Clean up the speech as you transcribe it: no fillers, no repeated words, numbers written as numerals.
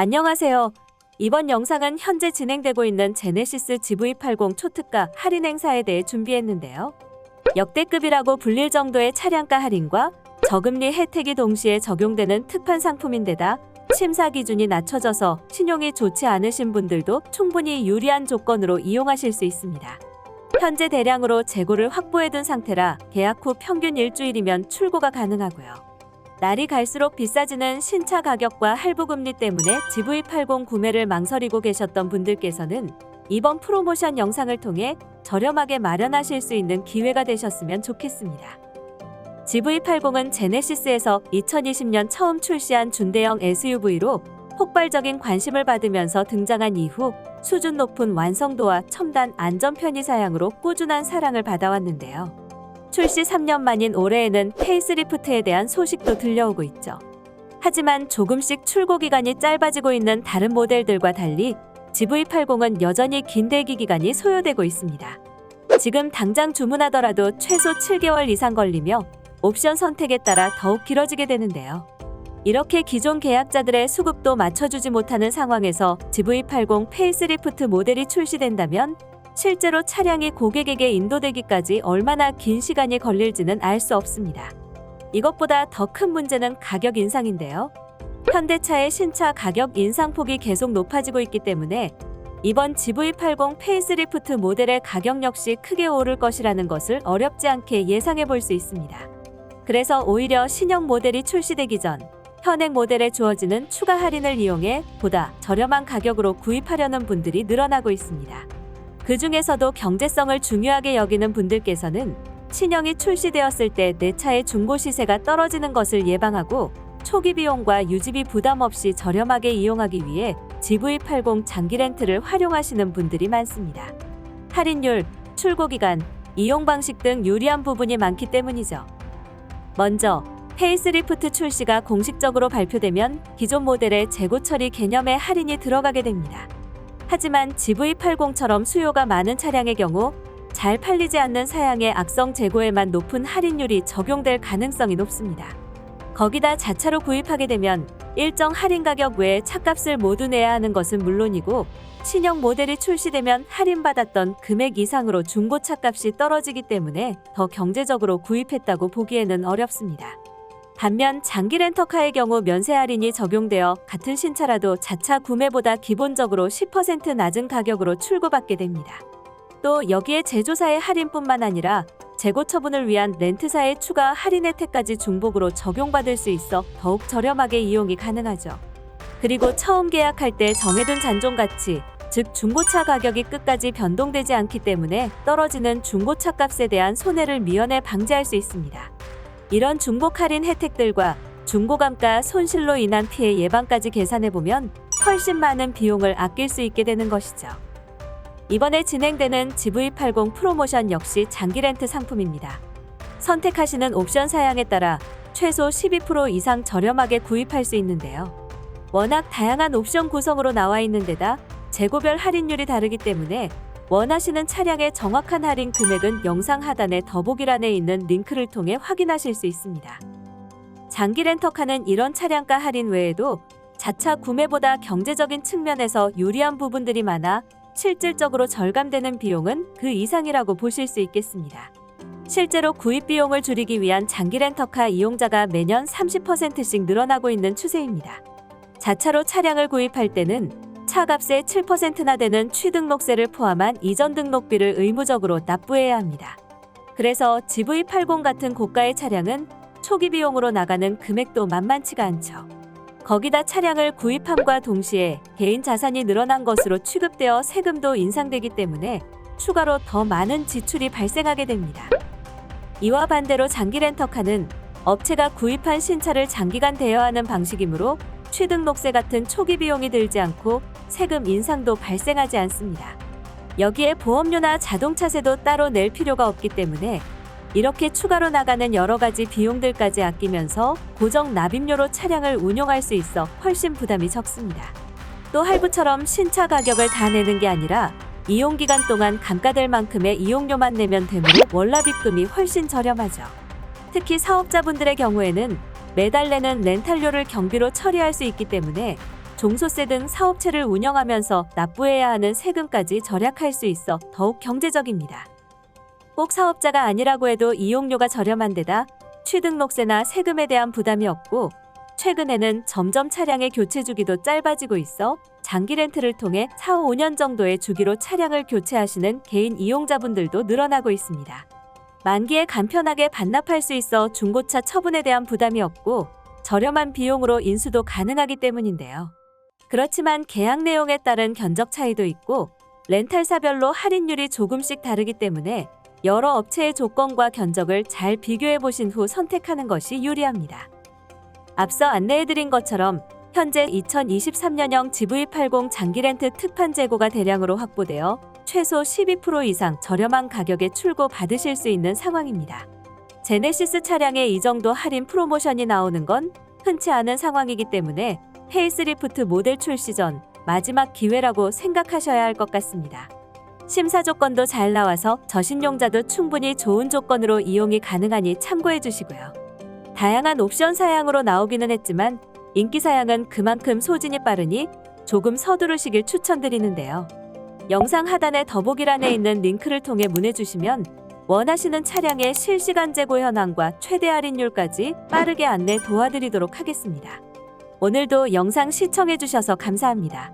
안녕하세요. 이번 영상은 현재 진행되고 있는 제네시스 GV80 초특가 할인 행사에 대해 준비했는데요. 역대급이라고 불릴 정도의 차량가 할인과 저금리 혜택이 동시에 적용되는 특판 상품인데다 심사 기준이 낮춰져서 신용이 좋지 않으신 분들도 충분히 유리한 조건으로 이용하실 수 있습니다. 현재 대량으로 재고를 확보해둔 상태라 계약 후 평균 일주일이면 출고가 가능하고요. 날이 갈수록 비싸지는 신차 가격과 할부금리 때문에 GV80 구매를 망설이고 계셨던 분들께서는 이번 프로모션 영상을 통해 저렴하게 마련하실 수 있는 기회가 되셨으면 좋겠습니다. GV80은 제네시스에서 2020년 처음 출시한 준대형 SUV로 폭발적인 관심을 받으면서 등장한 이후 수준 높은 완성도와 첨단 안전 편의 사양으로 꾸준한 사랑을 받아왔는데요. 출시 3년 만인 올해에는 페이스리프트에 대한 소식도 들려오고 있죠. 하지만 조금씩 출고 기간이 짧아지고 있는 다른 모델들과 달리 GV80은 여전히 긴 대기 기간이 소요되고 있습니다. 지금 당장 주문하더라도 최소 7개월 이상 걸리며 옵션 선택에 따라 더욱 길어지게 되는데요. 이렇게 기존 계약자들의 수급도 맞춰주지 못하는 상황에서 GV80 페이스리프트 모델이 출시된다면 실제로 차량이 고객에게 인도되기까지 얼마나 긴 시간이 걸릴지는 알 수 없습니다. 이것보다 더 큰 문제는 가격 인상인데요. 현대차의 신차 가격 인상폭이 계속 높아지고 있기 때문에 이번 GV80 페이스리프트 모델의 가격 역시 크게 오를 것이라는 것을 어렵지 않게 예상해 볼 수 있습니다. 그래서 오히려 신형 모델이 출시되기 전 현행 모델에 주어지는 추가 할인을 이용해 보다 저렴한 가격으로 구입하려는 분들이 늘어나고 있습니다. 그 중에서도 경제성을 중요하게 여기는 분들께서는 신형이 출시되었을 때 내 차의 중고 시세가 떨어지는 것을 예방하고 초기 비용과 유지비 부담 없이 저렴하게 이용하기 위해 GV80 장기 렌트를 활용하시는 분들이 많습니다. 할인율, 출고 기간, 이용 방식 등 유리한 부분이 많기 때문이죠. 먼저 페이스리프트 출시가 공식적으로 발표되면 기존 모델의 재고 처리 개념의 할인이 들어가게 됩니다. 하지만 GV80처럼 수요가 많은 차량의 경우 잘 팔리지 않는 사양의 악성 재고에만 높은 할인율이 적용될 가능성이 높습니다. 거기다 자차로 구입하게 되면 일정 할인 가격 외에 차값을 모두 내야 하는 것은 물론이고 신형 모델이 출시되면 할인받았던 금액 이상으로 중고차 값이 떨어지기 때문에 더 경제적으로 구입했다고 보기에는 어렵습니다. 반면 장기 렌터카의 경우 면세 할인이 적용되어 같은 신차라도 자차 구매보다 기본적으로 10% 낮은 가격으로 출고받게 됩니다. 또 여기에 제조사의 할인뿐만 아니라 재고 처분을 위한 렌트사의 추가 할인 혜택까지 중복으로 적용받을 수 있어 더욱 저렴하게 이용이 가능하죠. 그리고 처음 계약할 때 정해둔 잔존 가치, 즉 중고차 가격이 끝까지 변동되지 않기 때문에 떨어지는 중고차 값에 대한 손해를 미연에 방지할 수 있습니다. 이런 중복 할인 혜택들과 중고감가 손실로 인한 피해 예방까지 계산해보면 훨씬 많은 비용을 아낄 수 있게 되는 것이죠. 이번에 진행되는 GV80 프로모션 역시 장기 렌트 상품입니다. 선택하시는 옵션 사양에 따라 최소 12% 이상 저렴하게 구입할 수 있는데요. 워낙 다양한 옵션 구성으로 나와 있는 데다 재고별 할인율이 다르기 때문에 원하시는 차량의 정확한 할인 금액은 영상 하단의 더보기란에 있는 링크를 통해 확인하실 수 있습니다. 장기 렌터카는 이런 차량가 할인 외에도 자차 구매보다 경제적인 측면에서 유리한 부분들이 많아 실질적으로 절감되는 비용은 그 이상이라고 보실 수 있겠습니다. 실제로 구입 비용을 줄이기 위한 장기 렌터카 이용자가 매년 30%씩 늘어나고 있는 추세입니다. 자차로 차량을 구입할 때는 차값의 7%나 되는 취등록세를 포함한 이전 등록비를 의무적으로 납부해야 합니다. 그래서 GV80 같은 고가의 차량은 초기 비용으로 나가는 금액도 만만치가 않죠. 거기다 차량을 구입함과 동시에 개인 자산이 늘어난 것으로 취급되어 세금도 인상되기 때문에 추가로 더 많은 지출이 발생하게 됩니다. 이와 반대로 장기 렌터카는 업체가 구입한 신차를 장기간 대여하는 방식이므로 취등록세 같은 초기 비용이 들지 않고 세금 인상도 발생하지 않습니다. 여기에 보험료나 자동차세도 따로 낼 필요가 없기 때문에 이렇게 추가로 나가는 여러 가지 비용들까지 아끼면서 고정 납입료로 차량을 운용할 수 있어 훨씬 부담이 적습니다. 또 할부처럼 신차 가격을 다 내는 게 아니라 이용기간 동안 감가될 만큼의 이용료만 내면 되므로 월납 입금이 훨씬 저렴하죠. 특히 사업자분들의 경우에는 매달 내는 렌탈료를 경비로 처리할 수 있기 때문에 종소세 등 사업체를 운영하면서 납부해야 하는 세금까지 절약할 수 있어 더욱 경제적입니다. 꼭 사업자가 아니라고 해도 이용료가 저렴한 데다 취등록세나 세금에 대한 부담이 없고 최근에는 점점 차량의 교체 주기도 짧아지고 있어 장기 렌트를 통해 4, 5년 정도의 주기로 차량을 교체하시는 개인 이용자분들도 늘어나고 있습니다. 만기에 간편하게 반납할 수 있어 중고차 처분에 대한 부담이 없고 저렴한 비용으로 인수도 가능하기 때문인데요. 그렇지만 계약 내용에 따른 견적 차이도 있고 렌탈사별로 할인율이 조금씩 다르기 때문에 여러 업체의 조건과 견적을 잘 비교해 보신 후 선택하는 것이 유리합니다. 앞서 안내해드린 것처럼 현재 2023년형 GV80 장기렌트 특판 재고가 대량으로 확보되어 최소 12% 이상 저렴한 가격에 출고 받으실 수 있는 상황입니다. 제네시스 차량에 이 정도 할인 프로모션이 나오는 건 흔치 않은 상황이기 때문에 페이스리프트 모델 출시 전 마지막 기회라고 생각하셔야 할 것 같습니다. 심사 조건도 잘 나와서 저신용자도 충분히 좋은 조건으로 이용이 가능하니 참고해 주시고요. 다양한 옵션 사양으로 나오기는 했지만 인기 사양은 그만큼 소진이 빠르니 조금 서두르시길 추천드리는데요. 영상 하단의 더보기란에 있는 링크를 통해 문의 주시면 원하시는 차량의 실시간 재고 현황과 최대 할인율까지 빠르게 안내 도와드리도록 하겠습니다. 오늘도 영상 시청해 주셔서 감사합니다.